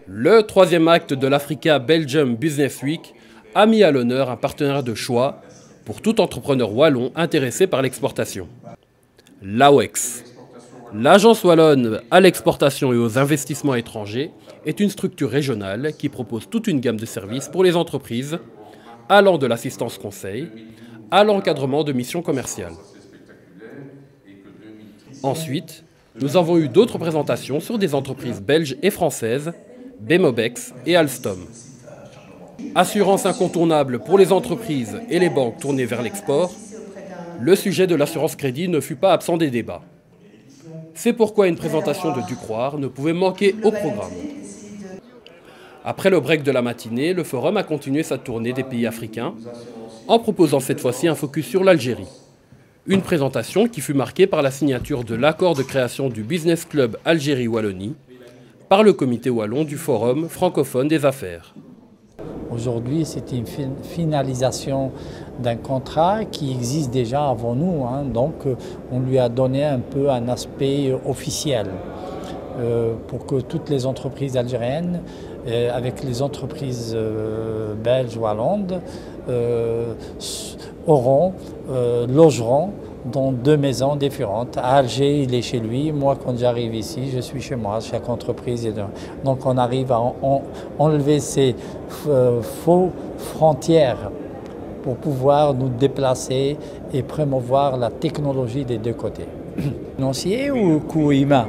Le troisième acte de l'Africa Belgium Business Week a mis à l'honneur un partenaire de choix pour tout entrepreneur wallon intéressé par l'exportation. L'AWEX. L'Agence wallonne à l'exportation et aux investissements étrangers est une structure régionale qui propose toute une gamme de services pour les entreprises, allant de l'assistance conseil à l'encadrement de missions commerciales. Ensuite, nous avons eu d'autres présentations sur des entreprises belges et françaises, Bemobex et Alstom. Assurance incontournable pour les entreprises et les banques tournées vers l'export, le sujet de l'assurance crédit ne fut pas absent des débats. C'est pourquoi une présentation de Ducroire ne pouvait manquer au programme. Après le break de la matinée, le forum a continué sa tournée des pays africains en proposant cette fois-ci un focus sur l'Algérie. Une présentation qui fut marquée par la signature de l'accord de création du Business Club Algérie-Wallonie par le comité wallon du Forum francophone des affaires. Aujourd'hui, c'est une finalisation d'un contrat qui existe déjà avant nous, donc on lui a donné un peu un aspect officiel pour que toutes les entreprises algériennes, avec les entreprises belges ou allemandes, logeront dans deux maisons différentes. À Alger, il est chez lui. Moi, quand j'arrive ici, je suis chez moi. Chaque entreprise est donc on arrive à enlever ces faux frontières pour pouvoir nous déplacer et promouvoir la technologie des deux côtés. Financier ou coût humain?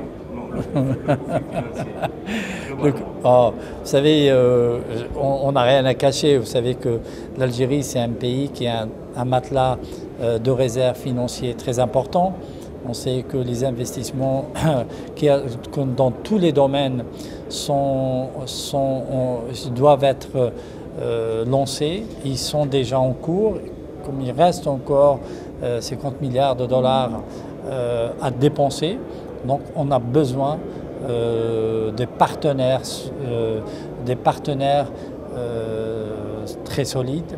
Vous savez, on n'a rien à cacher. Vous savez que l'Algérie, c'est un pays qui a un matelas de réserve financier très important. On sait que les investissements dans tous les domaines doivent être lancés. Ils sont déjà en cours. Comme il reste encore 50 milliards de dollars à dépenser, donc on a besoin des partenaires très solides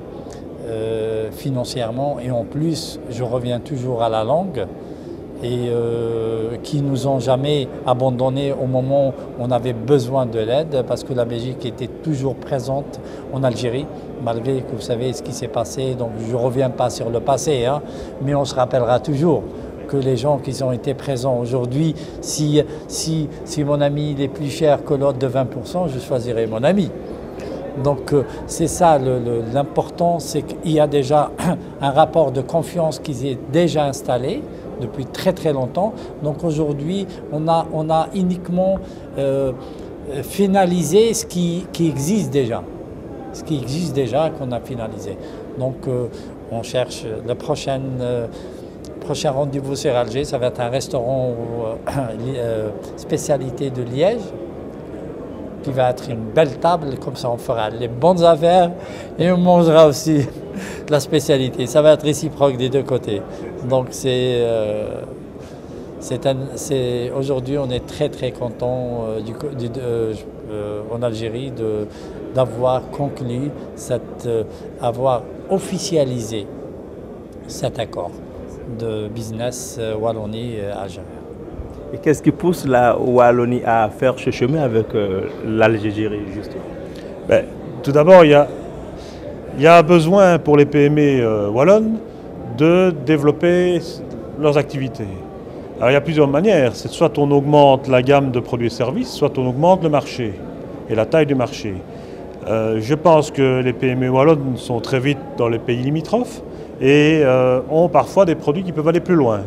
financièrement, et en plus, je reviens toujours à la langue, et qui nous ont jamais abandonnés au moment où on avait besoin de l'aide, parce que la Belgique était toujours présente en Algérie, malgré que vous savez ce qui s'est passé. Donc je ne reviens pas sur le passé, mais on se rappellera toujours que les gens qui ont été présents aujourd'hui, si mon ami il est plus cher que l'autre de 20%, je choisirai mon ami. Donc c'est ça l'important, c'est qu'il y a déjà un rapport de confiance qui est déjà installé depuis très très longtemps. Donc aujourd'hui, on a uniquement finalisé ce qui existe déjà. Ce qui existe déjà qu'on a finalisé. Donc on cherche la prochain rendez-vous sur Alger, ça va être un restaurant spécialité de Liège, qui va être une belle table, comme ça on fera les bonnes affaires et on mangera aussi la spécialité. Ça va être réciproque des deux côtés. Donc aujourd'hui on est très très content en Algérie d'avoir conclu, avoir officialisé cet accord de business Wallonie-Algérie. Et qu'est-ce qui pousse la Wallonie à faire ce chemin avec l'Algérie, justement? Tout d'abord, il y a besoin pour les PME wallonnes de développer leurs activités. Alors il y a plusieurs manières. C'est soit on augmente la gamme de produits et services, soit on augmente le marché et la taille du marché. Je pense que les PME wallonnes sont très vite dans les pays limitrophes et ont parfois des produits qui peuvent aller plus loin.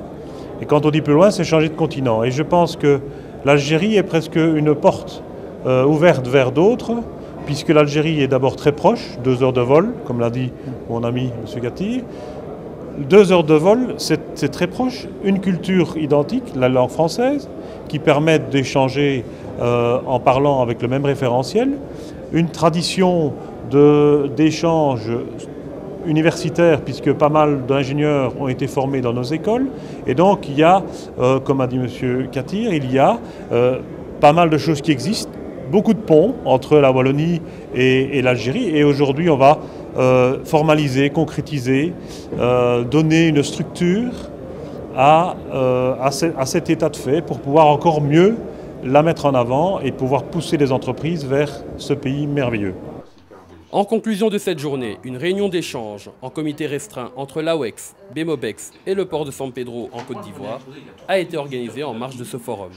Et quand on dit plus loin, c'est changer de continent. Et je pense que l'Algérie est presque une porte ouverte vers d'autres, puisque l'Algérie est d'abord très proche, 2 heures de vol, comme l'a dit mon ami M. Katir. 2 heures de vol, c'est très proche. Une culture identique, la langue française, qui permet d'échanger en parlant avec le même référentiel. Une tradition d'échange universitaires, puisque pas mal d'ingénieurs ont été formés dans nos écoles. Et donc il y a, comme a dit M. Katir, il y a pas mal de choses qui existent, beaucoup de ponts entre la Wallonie et l'Algérie. Et aujourd'hui, on va formaliser, concrétiser, donner une structure à cet état de fait pour pouvoir encore mieux la mettre en avant et pouvoir pousser les entreprises vers ce pays merveilleux. En conclusion de cette journée, une réunion d'échange en comité restreint entre l'AOEX, BMOBEX et le port de San Pedro en Côte d'Ivoire a été organisée en marge de ce forum.